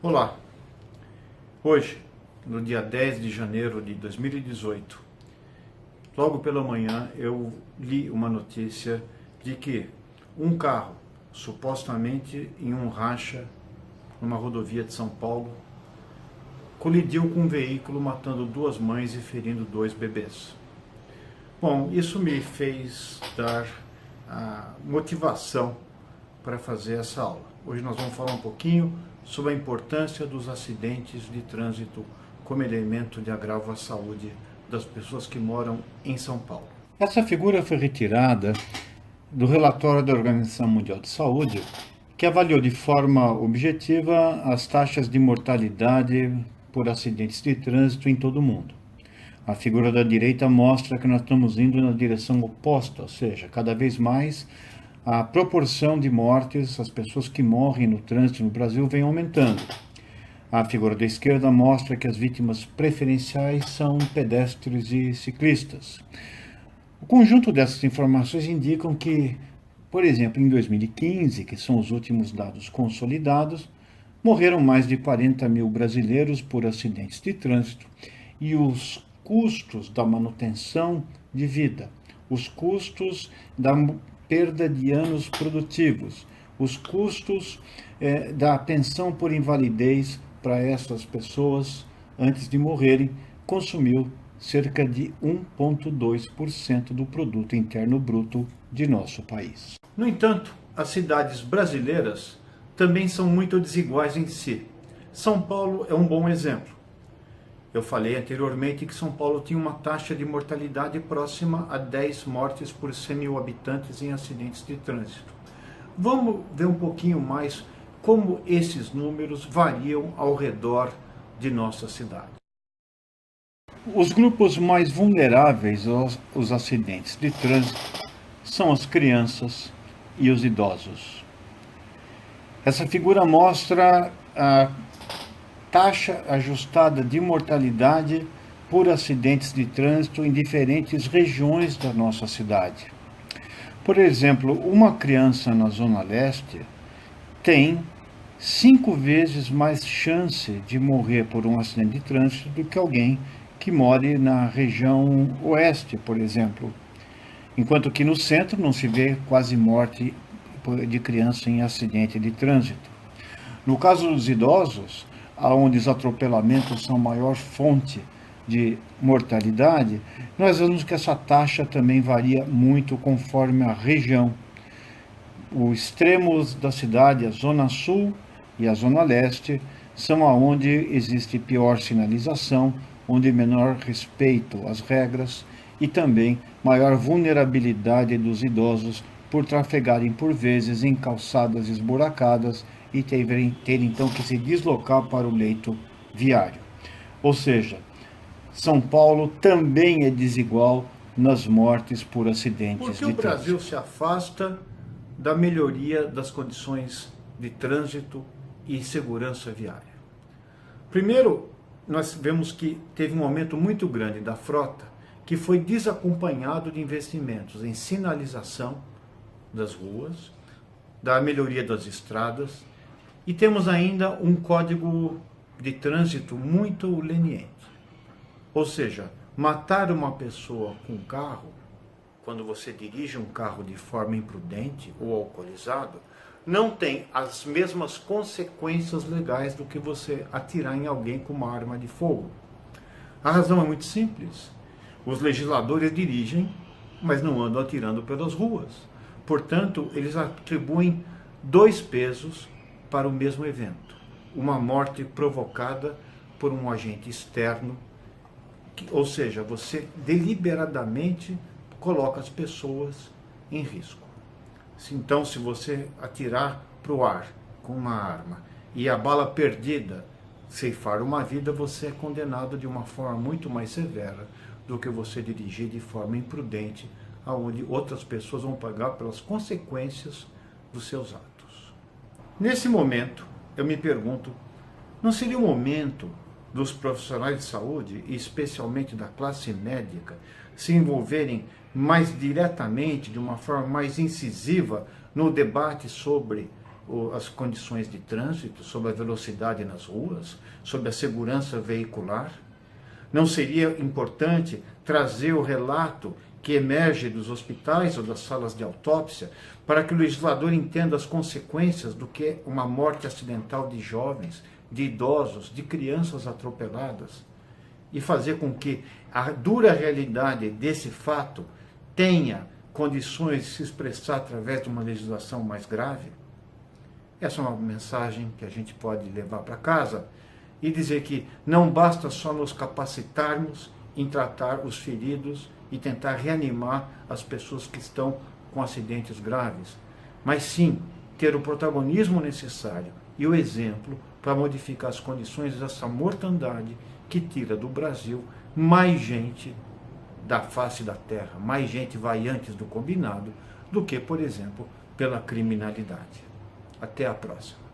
Olá, hoje, no dia 10 de janeiro de 2018, logo pela manhã eu li uma notícia de que um carro, supostamente em um racha numa rodovia de São Paulo, colidiu com um veículo, matando duas mães e ferindo dois bebês. Bom, isso me fez dar a motivação para fazer essa aula. Hoje nós vamos falar um pouquinho sobre a importância dos acidentes de trânsito como elemento de agravo à saúde das pessoas que moram em São Paulo. Essa figura foi retirada do relatório da Organização Mundial de Saúde, que avaliou de forma objetiva as taxas de mortalidade por acidentes de trânsito em todo o mundo. A figura da direita mostra que nós estamos indo na direção oposta, ou seja, cada vez mais a proporção de mortes, as pessoas que morrem no trânsito no Brasil vem aumentando. A figura da esquerda mostra que as vítimas preferenciais são pedestres e ciclistas. O conjunto dessas informações indicam que, por exemplo, em 2015, que são os últimos dados consolidados, morreram mais de 40 mil brasileiros por acidentes de trânsito e os custos da manutenção de vida, os custos da perda de anos produtivos, os custos da pensão por invalidez para essas pessoas antes de morrerem, consumiu cerca de 1,2% do produto interno bruto de nosso país. No entanto, as cidades brasileiras também são muito desiguais em si. São Paulo é um bom exemplo. Eu falei anteriormente que São Paulo tinha uma taxa de mortalidade próxima a 10 mortes por 100 mil habitantes em acidentes de trânsito. Vamos ver um pouquinho mais como esses números variam ao redor de nossa cidade. Os grupos mais vulneráveis aos acidentes de trânsito são as crianças e os idosos. Essa figura mostra a taxa ajustada de mortalidade por acidentes de trânsito em diferentes regiões da nossa cidade. Por exemplo, uma criança na Zona Leste tem 5 vezes mais chance de morrer por um acidente de trânsito do que alguém que more na região oeste, por exemplo. Enquanto que no centro não se vê quase morte de criança em acidente de trânsito. No caso dos idosos, onde os atropelamentos são a maior fonte de mortalidade, nós vemos que essa taxa também varia muito conforme a região. Os extremos da cidade, a Zona Sul e a Zona Leste, são onde existe pior sinalização, onde menor respeito às regras e também maior vulnerabilidade dos idosos por trafegarem por vezes em calçadas esburacadas e ter então que se deslocar para o leito viário. Ou seja, São Paulo também é desigual nas mortes por acidentes de trânsito. Porque o Brasil se afasta da melhoria das condições de trânsito e segurança viária. Primeiro, nós vemos que teve um aumento muito grande da frota que foi desacompanhado de investimentos em sinalização das ruas, da melhoria das estradas, e temos ainda um código de trânsito muito leniente. Ou seja, matar uma pessoa com um carro, quando você dirige um carro de forma imprudente ou alcoolizado, não tem as mesmas consequências legais do que você atirar em alguém com uma arma de fogo. A razão é muito simples. Os legisladores dirigem, mas não andam atirando pelas ruas. Portanto, eles atribuem 2 pesos para o mesmo evento. Uma morte provocada por um agente externo, ou seja, você deliberadamente coloca as pessoas em risco. Então, se você atirar para o ar com uma arma e a bala perdida ceifar uma vida, você é condenado de uma forma muito mais severa do que você dirigir de forma imprudente, aonde outras pessoas vão pagar pelas consequências dos seus atos. Nesse momento, eu me pergunto, não seria o momento dos profissionais de saúde, e especialmente da classe médica, se envolverem mais diretamente, de uma forma mais incisiva, no debate sobre as condições de trânsito, sobre a velocidade nas ruas, sobre a segurança veicular? Não seria importante trazer o relato que emerge dos hospitais ou das salas de autópsia para que o legislador entenda as consequências do que é uma morte acidental de jovens, de idosos, de crianças atropeladas, e fazer com que a dura realidade desse fato tenha condições de se expressar através de uma legislação mais grave? Essa é uma mensagem que a gente pode levar para casa e dizer que não basta só nos capacitarmos em tratar os feridos e tentar reanimar as pessoas que estão com acidentes graves, mas sim ter o protagonismo necessário e o exemplo para modificar as condições dessa mortandade que tira do Brasil mais gente da face da terra, mais gente vai antes do combinado do que, por exemplo, pela criminalidade. Até a próxima.